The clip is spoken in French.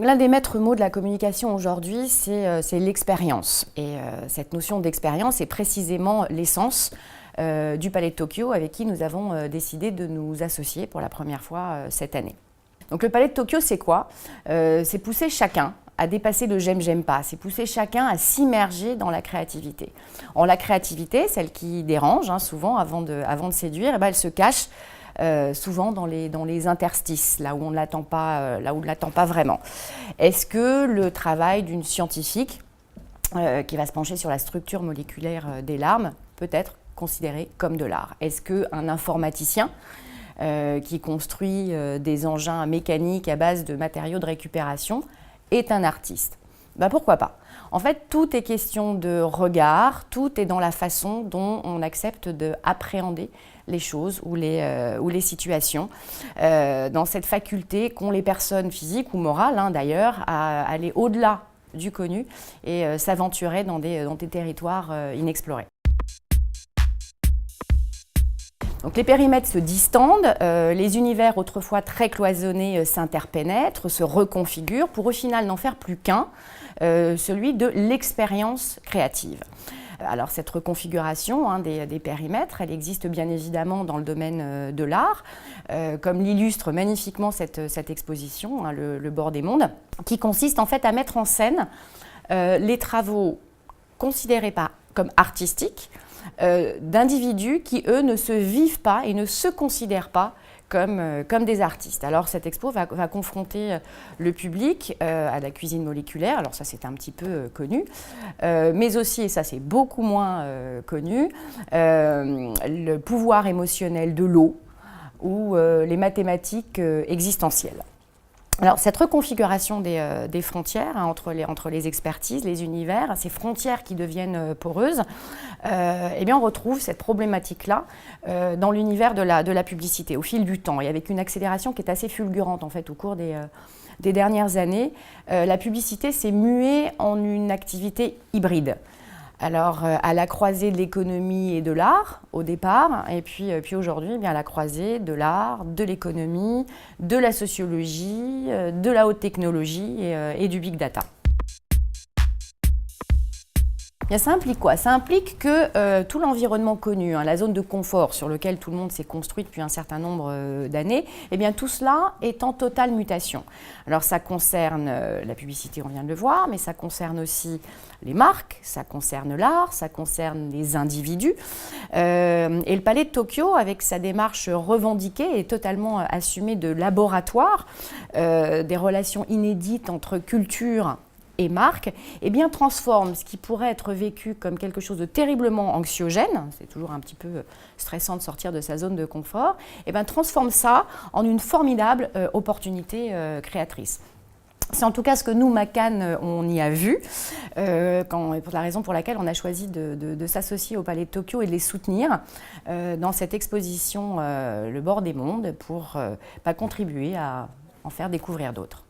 L'un des maîtres mots de la communication aujourd'hui, c'est l'expérience. Et cette notion d'expérience est précisément l'essence du Palais de Tokyo, avec qui nous avons décidé de nous associer pour la première fois cette année. Donc le Palais de Tokyo, c'est quoi? C'est pousser chacun à dépasser le j'aime pas, c'est pousser chacun à s'immerger dans la créativité. Or, la créativité, celle qui dérange souvent avant de séduire, elle se cache souvent dans les interstices, là où on ne l'attend pas, vraiment. Est-ce que le travail d'une scientifique qui va se pencher sur la structure moléculaire des larmes peut être considéré comme de l'art? Est-ce qu'un informaticien qui construit des engins mécaniques à base de matériaux de récupération est un artiste? Pourquoi pas? En fait, tout est question de regard, tout est dans la façon dont on accepte d'appréhender les choses ou les situations, dans cette faculté qu'ont les personnes physiques ou morales d'ailleurs à aller au-delà du connu et s'aventurer dans des territoires inexplorés. Donc les périmètres se distendent, les univers autrefois très cloisonnés s'interpénètrent, se reconfigurent pour au final n'en faire plus qu'un, celui de l'expérience créative. Alors cette reconfiguration des périmètres, elle existe bien évidemment dans le domaine de l'art, comme l'illustre magnifiquement cette exposition, le bord des mondes, qui consiste en fait à mettre en scène les travaux considérés comme artistiques, d'individus qui, eux, ne se vivent pas et ne se considèrent pas comme des artistes. Alors cette expo va confronter le public à la cuisine moléculaire, alors ça c'est un petit peu connu, mais aussi, et ça c'est beaucoup moins connu, le pouvoir émotionnel de l'eau ou les mathématiques existentielles. Alors, cette reconfiguration des frontières entre les expertises, les univers, ces frontières qui deviennent poreuses, on retrouve cette problématique-là dans l'univers de la publicité au fil du temps et avec une accélération qui est assez fulgurante en fait au cours des dernières années. La publicité s'est muée en une activité hybride. Alors, à la croisée de l'économie et de l'art, au départ, et puis aujourd'hui, à la croisée de l'art, de l'économie, de la sociologie, de la haute technologie et du big data. Ça implique quoi? Ça implique que tout l'environnement connu, la zone de confort sur lequel tout le monde s'est construit depuis un certain nombre d'années, tout cela est en totale mutation. Alors ça concerne la publicité, on vient de le voir, mais ça concerne aussi les marques, ça concerne l'art, ça concerne les individus. Et le Palais de Tokyo, avec sa démarche revendiquée et totalement assumée de laboratoire, des relations inédites entre culture et marque, transforme ce qui pourrait être vécu comme quelque chose de terriblement anxiogène, c'est toujours un petit peu stressant de sortir de sa zone de confort, transforme ça en une formidable opportunité créatrice. C'est en tout cas ce que nous, Macan, on y a vu, pour la raison pour laquelle on a choisi de s'associer au Palais de Tokyo et de les soutenir dans cette exposition Le bord des mondes pour contribuer à en faire découvrir d'autres.